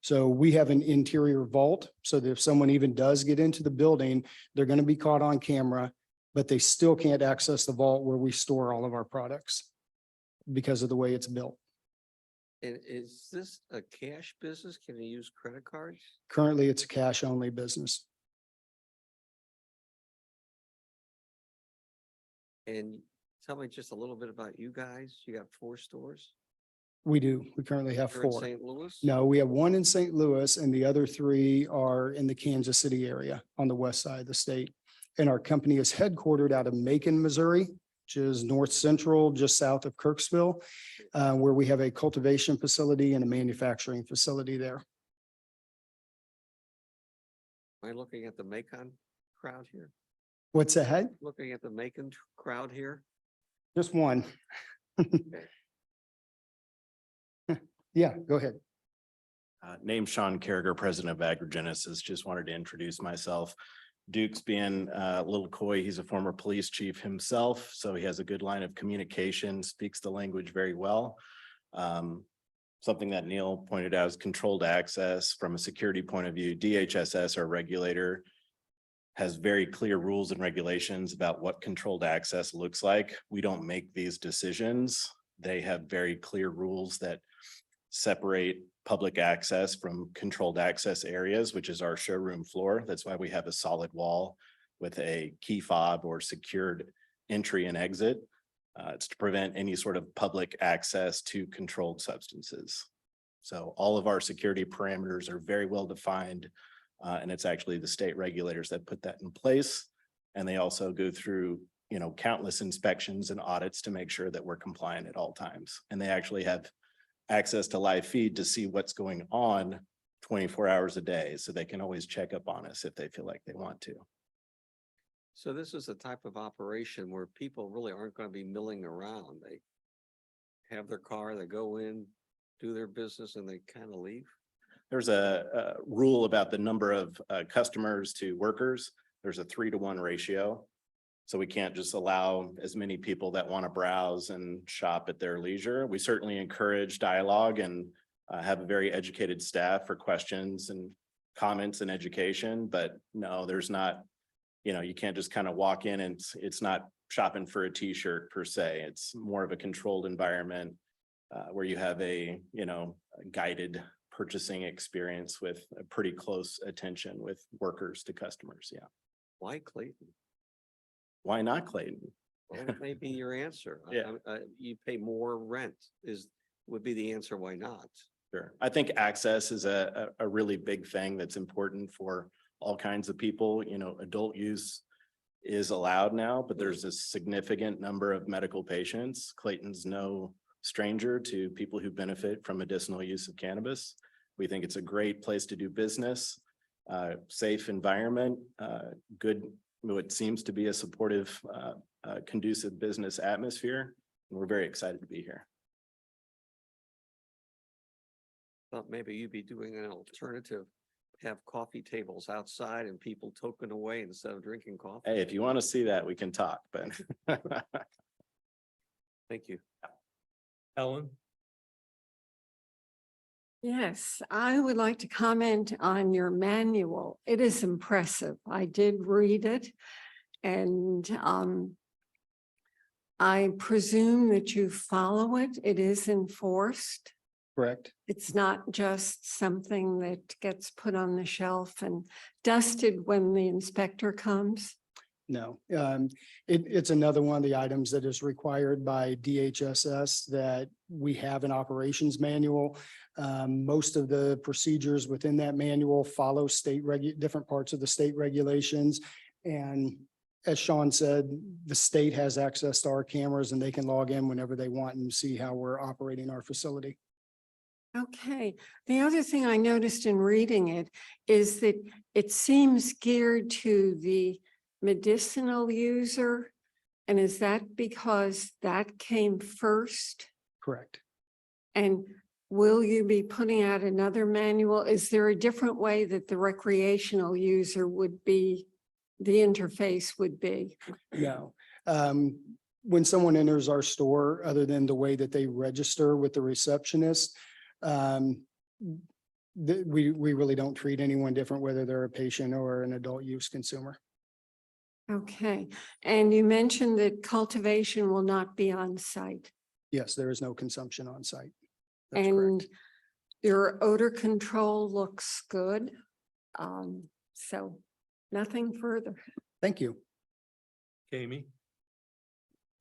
So we have an interior vault so that if someone even does get into the building, they're going to be caught on camera, but they still can't access the vault where we store all of our products because of the way it's built. and is this a cash business? Can you use credit cards? Currently, it's a cash only business. And tell me just a little bit about you guys. You got 4 stores? We do. We currently have You're in 4. St. Louis? No, we have 1 in St. Louis and the other 3 are in the Kansas City area on the west side of the state. And our company is headquartered out of Macon, Missouri, which is north central, just south of Kirksville, where we have a cultivation facility and a manufacturing facility there. Am I looking at the Macon crowd here? What's ahead? Looking at the Macon crowd here? Just one. Yeah, go ahead. Name Sean Carragher, president of Agrigenesis. Just wanted to introduce myself. Duke's being a little coy. He's a former police chief himself, so he has a good line of communication, speaks the language very well. Something that Neil pointed out is controlled access from a security point of view. DHSS, our regulator, has very clear rules and regulations about what controlled access looks like. We don't make these decisions. They have very clear rules that separate public access from controlled access areas, which is our showroom floor. That's why we have a solid wall with a key fob or secured entry and exit. It's to prevent any sort of public access to controlled substances. So all of our security parameters are very well defined. And it's actually the state regulators that put that in place. And they also go through, countless inspections and audits to make sure that we're compliant at all times. And they actually have access to live feed to see what's going on 24 hours a day. So they can always check up on us if they feel like they want to. So this is a type of operation where people really aren't going to be milling around. They have their car, they go in, do their business, and they kind of leave. There's a rule about the number of customers to workers. There's a 3-to-1 ratio. So we can't just allow as many people that want to browse and shop at their leisure. We certainly encourage dialogue and have a very educated staff for questions and comments and education. But no, there's not, you can't just kind of walk in and it's not shopping for a t-shirt per se. It's more of a controlled environment where you have a guided purchasing experience with a pretty close attention with workers to customers. Yeah. Why Clayton? Why not Clayton? Well, that may be your answer. Yeah. You pay more rent would be the answer. Why not? Sure. I think access is a really big thing that's important for all kinds of people. Adult use is allowed now, but there's a significant number of medical patients. Clayton's no stranger to people who benefit from medicinal use of cannabis. We think it's a great place to do business, safe environment, good, what seems to be a supportive, conducive business atmosphere. And we're very excited to be here. Thought maybe you'd be doing an alternative, have coffee tables outside and people token away instead of drinking coffee. Hey, if you want to see that, we can talk, but. Thank you. Ellen? Yes, I would like to comment on your manual. It is impressive. I did read it. And I presume that you follow it. It is enforced. Correct. It's not just something that gets put on the shelf and dusted when the inspector comes. No, it's another one of the items that is required by DHSS that we have an operations manual. Most of the procedures within that manual follow different parts of the state regulations. And as Sean said, the state has access to our cameras and they can log in whenever they want and see how we're operating our facility. Okay, the other thing I noticed in reading it is that it seems geared to the medicinal user. And is that because that came first? Correct. And will you be putting out another manual? Is there a different way that the recreational user would be, the interface would be? No. When someone enters our store, other than the way that they register with the receptionist, we really don't treat anyone different, whether they're a patient or an adult use consumer. Okay, and you mentioned that cultivation will not be on site. Yes, there is no consumption on site. That's And correct. your odor control looks good. So nothing further. Thank you. Amy?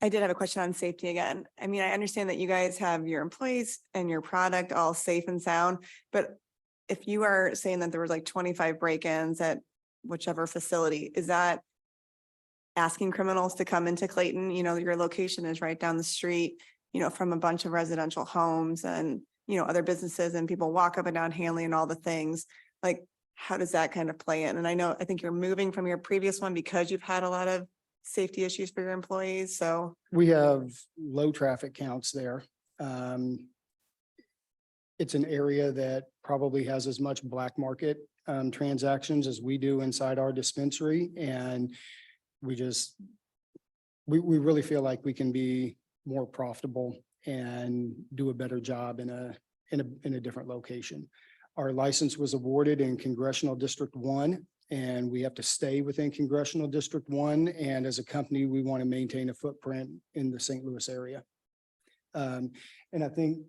I did have a question on safety again. I mean, I understand that you guys have your employees and your product all safe and sound, but if you are saying that there was like 25 break-ins at whichever facility, is that asking criminals to come into Clayton? You know, your location is right down the street, you know, from a bunch of residential homes and, you know, other businesses, and people walk up and down Hanley and all the things. Like, how does that kind of play in? And I think you're moving from your previous one because you've had a lot of safety issues for your employees. So We have low traffic counts there. It's an area that probably has as much black market transactions as we do inside our dispensary. And we really feel like we can be more profitable and do a better job in a different location. Our license was awarded in Congressional District 1, and we have to stay within Congressional District 1. And as a company, we want to maintain a footprint in the St. Louis area. And I think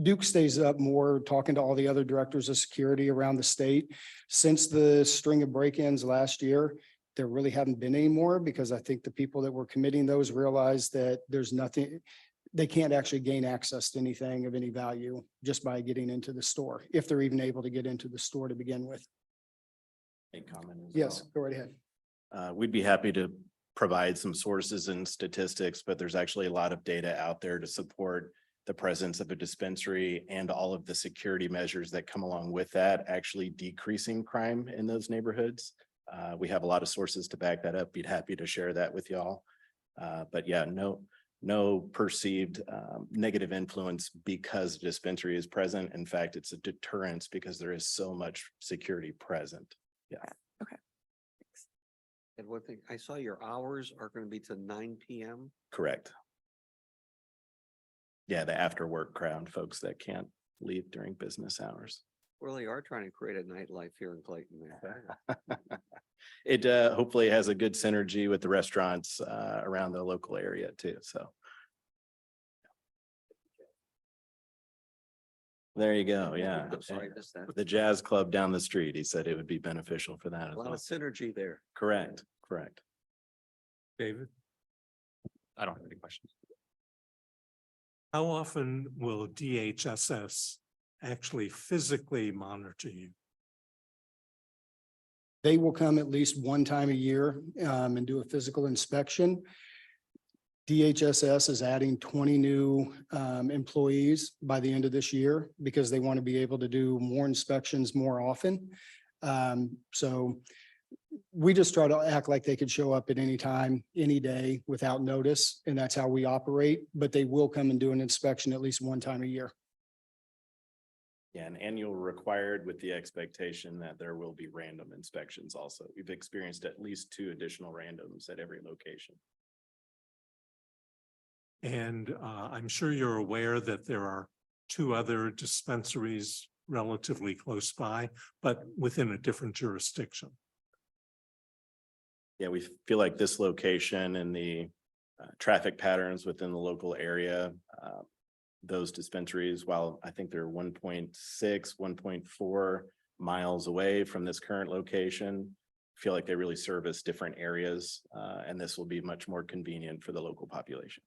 Duke stays up more talking to all the other directors of security around the state. Since the string of break-ins last year, there really haven't been any more, because I think the people that were committing those realized that there's nothing, they can't actually gain access to anything of any value just by getting into the store, if they're even able to get into the store to begin with. A comment as Yes, well. go right ahead. We'd be happy to provide some sources and statistics, but there's actually a lot of data out there to support the presence of a dispensary and all of the security measures that come along with that, actually decreasing crime in those neighborhoods. We have a lot of sources to back that up. Be happy to share that with y'all. But yeah, no perceived negative influence because the dispensary is present. In fact, it's a deterrence because there is so much security present. Yeah. okay. And one thing, I saw your hours are going to be to 9 p.m. Correct. Yeah, the after work crowd, folks that can't leave during business hours. Well, they are trying to create a nightlife here in Clayton. It hopefully has a good synergy with the restaurants around the local area too, so. There you go, yeah. I'm sorry, I missed that. The jazz club down the street, he said it would be beneficial for that as A lot well. of synergy there. Correct, correct. David? I don't have any questions. How often will DHSS actually physically monitor you? They will come at least one time a year and do a physical inspection. DHSS is adding 20 new employees by the end of this year because they want to be able to do more inspections more often. So we just try to act like they could show up at any time, any day without notice, and that's how we operate. But they will come and do an inspection at least one time a year. Yeah, an annual required with the expectation that there will be random inspections also. We've experienced at least 2 additional randoms at every location. And I'm sure you're aware that there are 2 other dispensaries relatively close by, but within a different jurisdiction. Yeah, we feel like this location and the traffic patterns within the local area, those dispensaries, while I think they're 1.6, 1.4 miles away from this current location, feel like they really service different areas, and this will be much more convenient for the local population.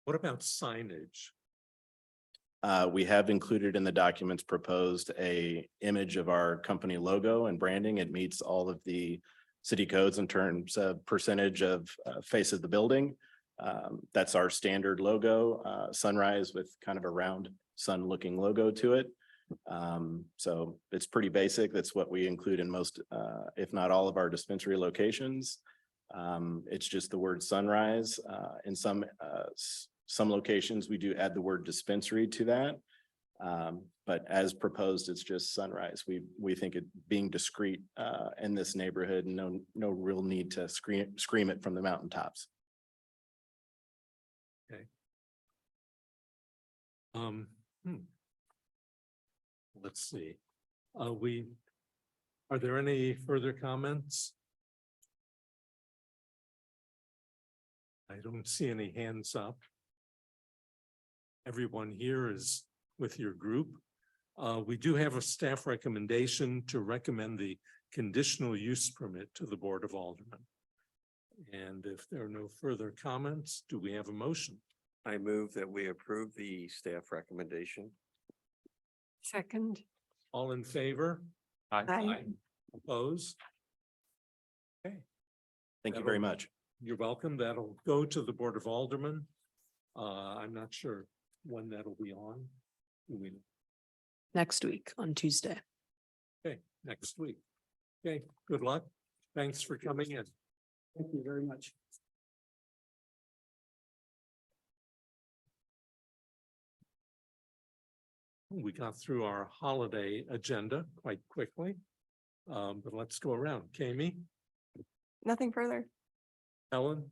What about signage? We have included in the documents proposed a image of our company logo and branding. It meets all of the city codes in terms of percentage of face of the building. That's our standard logo, sunrise with kind of a round sun looking logo to it. So it's pretty basic. That's what we include in most, if not all of our dispensary locations. It's just the word sunrise. In some locations, we do add the word dispensary to that. But as proposed, it's just sunrise. We think it being discreet in this neighborhood, no real need to scream it from the mountaintops. Okay. Let's see. Are there any further comments? I don't see any hands up. Everyone here is with your group. We do have a staff recommendation to recommend the conditional use permit to the Board of Aldermen. And if there are no further comments, do we have a motion? I move that we approve the staff recommendation. Second. All in favor? Aye. Opposed? Okay. Thank you very much. You're welcome. That'll go to the Board of Aldermen. I'm not sure when that'll be on. Do we? Next week on Tuesday. Okay, next week. Okay, good luck. Thanks for coming in. Thank you very much. We got through our holiday agenda quite quickly. But let's go around. Kami, Nothing further. Helen,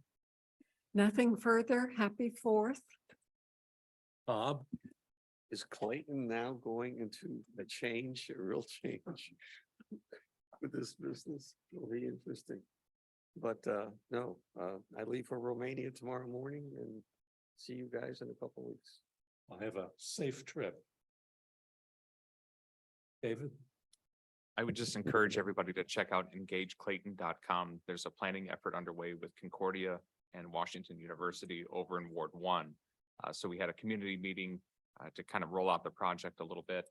Nothing further. Happy 4th. Bob, Is Clayton now going into a real change with this business? It'll be interesting. But no, I leave for Romania tomorrow morning and see you guys in a couple weeks. I'll have a safe trip. David? I would just encourage everybody to check out engageclayton.com. There's a planning effort underway with Concordia and Washington University over in Ward 1. So we had a community meeting to kind of roll out the project a little bit.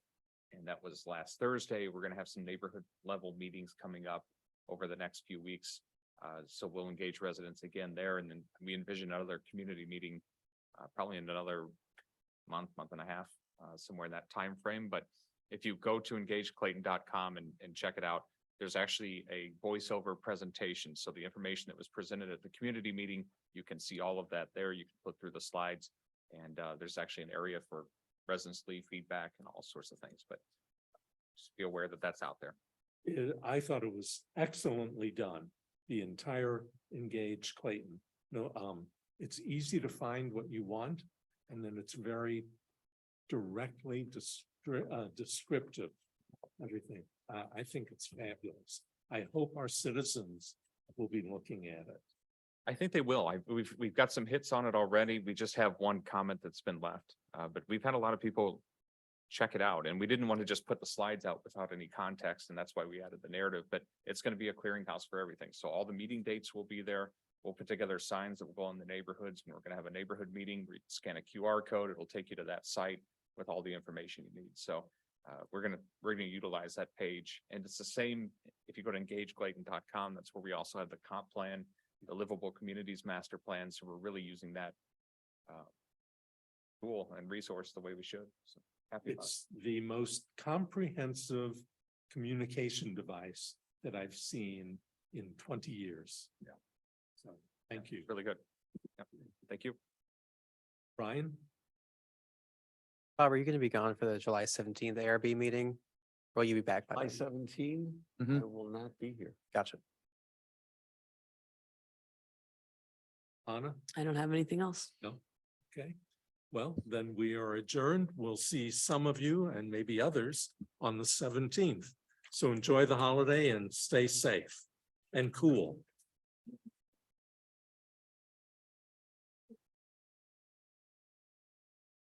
And that was last Thursday. We're going to have some neighborhood level meetings coming up over the next few weeks. So we'll engage residents again there. And then we envision another community meeting probably in another month and a half, somewhere in that time frame. But if you go to engageclayton.com and check it out, there's actually a voiceover presentation. So the information that was presented at the community meeting, you can see all of that there. You can flip through the slides, and there's actually an area for residents to leave feedback and all sorts of things, but just be aware that that's out there. I thought it was excellently done. The entire Engage Clayton. No, it's easy to find what you want, and then it's very directly descriptive. Everything. I think it's fabulous. I hope our citizens will be looking at it. I think they will. We've got some hits on it already. We just have one comment that's been left, but we've had a lot of people check it out, and we didn't want to just put the slides out without any context, and that's why we added the narrative. But it's going to be a clearinghouse for everything. So all the meeting dates will be there. We'll put together signs that will go in the neighborhoods, and we're going to have a neighborhood meeting where you scan a QR code. It'll take you to that site with all the information you need. So we're going to utilize that page, and it's the same if you go to engageclayton.com. That's where we also have the comp plan, the livable communities master plan. So we're really using that tool and resource the way we should. So happy about it. It's the most comprehensive communication device that I've seen in 20 years. Yeah. So thank you. Really good. Yeah. Thank you. Brian? Bob, are you going to be gone for the July 17th ARB meeting? Will you be back by By then? 17, I Mhm. will not be here. Gotcha. Anna? I don't have anything else. No? Okay. Well, then we are adjourned. We'll see some of you and maybe others on the 17th. So enjoy the holiday and stay safe and cool.